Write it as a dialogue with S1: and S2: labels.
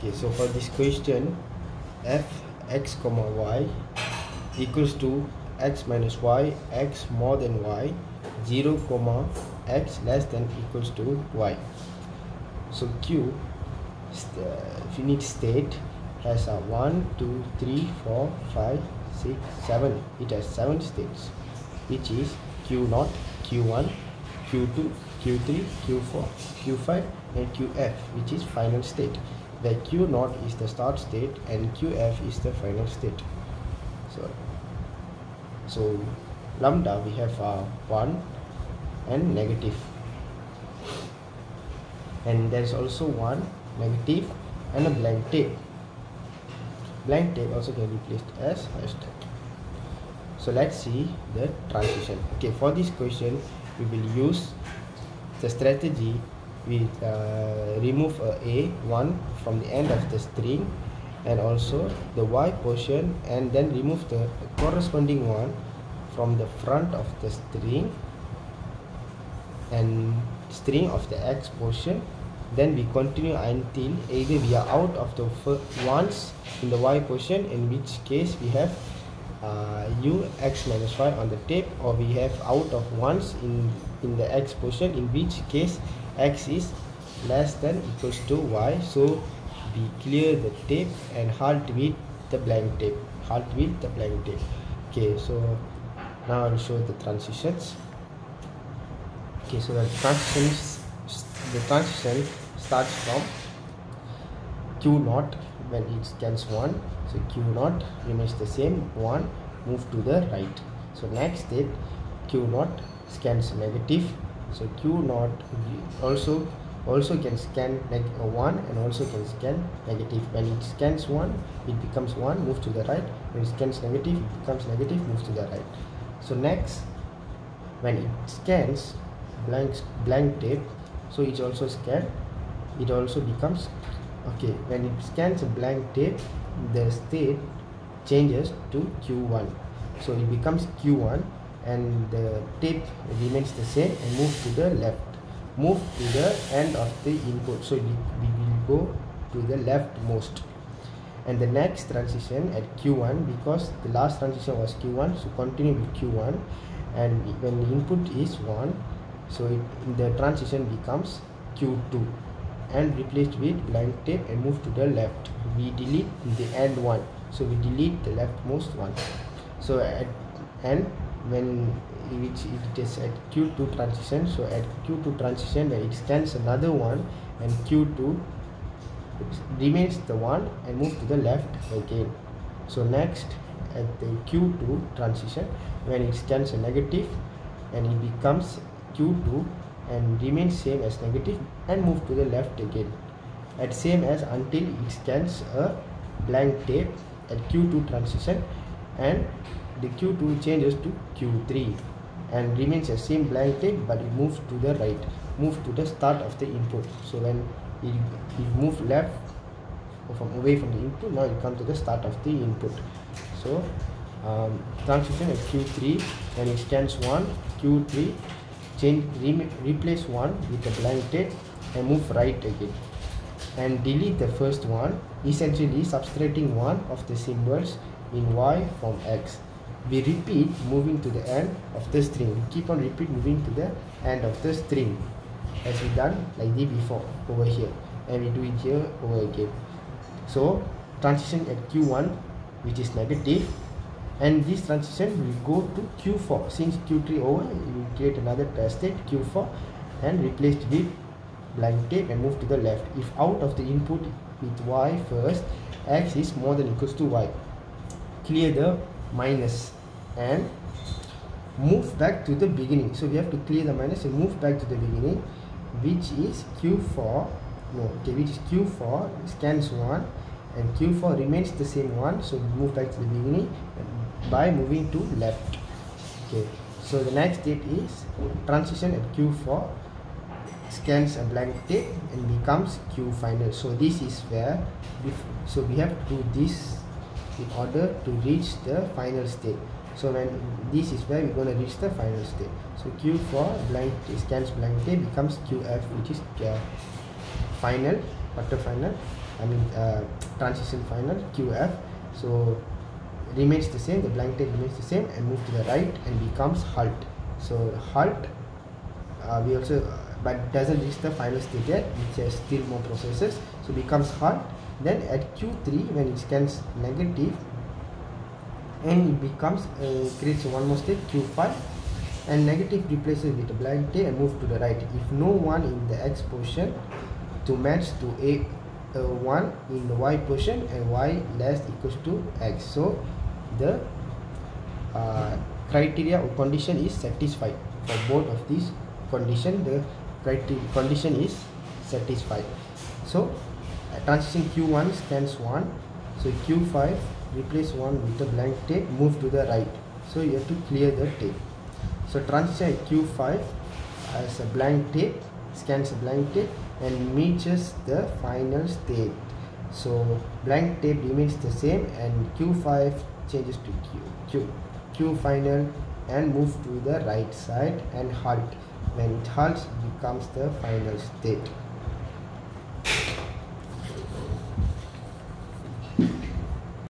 S1: Okay, so for this question, f x comma y equals to x minus y, x more than y, 0 comma x less than equals to y. So Q finite state has a 1, 2, 3, 4, 5, 6, 7. It has 7 states, which is Q0, Q1, Q2, Q3, Q4, Q5 and Qf, which is final state, where Q0 is the start state and Qf is the final state. So lambda we have 1 and negative, and there is also 1 negative and a blank tape. Blank tape also can be placed as hashtag. So let's see the transition. Okay, for this question we will use the strategy. We remove a1 from the end of the string and also the y portion, and then remove the corresponding one from the front of the string and string of the x portion. Then we continue until either we are out of the ones in the y portion, in which case we have u x minus y on the tape, or we have out of ones in the x portion, in which case x is less than equals to y. So we clear the tape and halt with the blank tape. Okay, so now I'll show the transitions. Okay, so the transition starts from Q0 when it scans 1. So Q0 remains the same, 1, move to the right. So next state, Q0 scans negative. So Q0 also can scan 1 and also can scan negative. When it scans 1, it becomes 1, move to the right. When it scans negative, it becomes negative, move to the right. So next, when it scans blank tape, so it's also scanned, it also becomes okay. When it scans a blank tape, the state changes to Q1, so it becomes Q1 and the tape remains the same, and move to the left, move to the end of the input, so we will go to the leftmost. And the next transition at Q1, because the last transition was Q1, so continue with Q1, and when the input is 1, so the transition becomes Q2 and replaced with blank tape and move to the left. We delete the end one, so we delete the leftmost one. So when it is at Q2 transition, so at Q2 transition when it scans another one and Q2 remains the one and move to the left again. So next at the Q2 transition, when it scans a negative and it becomes Q2 and remains same as negative and move to the left again, at same as until it scans a blank tape at Q2 transition, and the Q2 changes to Q3 and remains the same blank tape, but it moves to the right, move to the start of the input. So when it move left from away from the input, now it comes to the start of the input. So transition at Q3, when it scans 1, Q3 replace 1 with a blank tape and move right again, and delete the first one, essentially subtracting one of the symbols in y from x. We repeat moving to the end of the string. We keep on moving to the end of the string, as we done like this before over here, and we do it here over again. So transition at Q1, which is negative, and this transition will go to Q4. Since Q3 over, you will create another test state Q4 and replace it with blank tape and move to the left. If out of the input with y first, x is more than equals to y, clear the minus and move back to the beginning. So we have to clear the minus and move back to the beginning, which is Q4, which is Q4 scans 1 and Q4 remains the same one, so we move back to the beginning by moving to left. Okay, so the next state is transition at Q4 scans a blank tape and becomes Q final. So this is where we have to do this in order to reach the final state. So when this is where we're going to reach the final state. So Q4 scans blank tape becomes QF, which is final, quarter final, transition final QF. So remains the same, the blank tape remains the same, and move to the right and becomes halt. So halt, we also but doesn't reach the final state yet, which has still more processes, so becomes halt. Then at Q3, when it scans negative, and it becomes creates one more state, Q5, and negative replaces with a blank tape and move to the right. If no one in the X position to match to A1 in the Y position and Y less equals to X, so the criteria or condition is satisfied for both of these condition. The condition is satisfied. So transition Q1 scans 1, so Q5 replace 1 with a blank tape, move to the right, so you have to clear the tape. So transition at Q5 as a blank tape, scans a blank tape and reaches the final state. So blank tape remains the same and Q5 changes to Q final and move to the right side and halt. When it halts, it becomes the final state.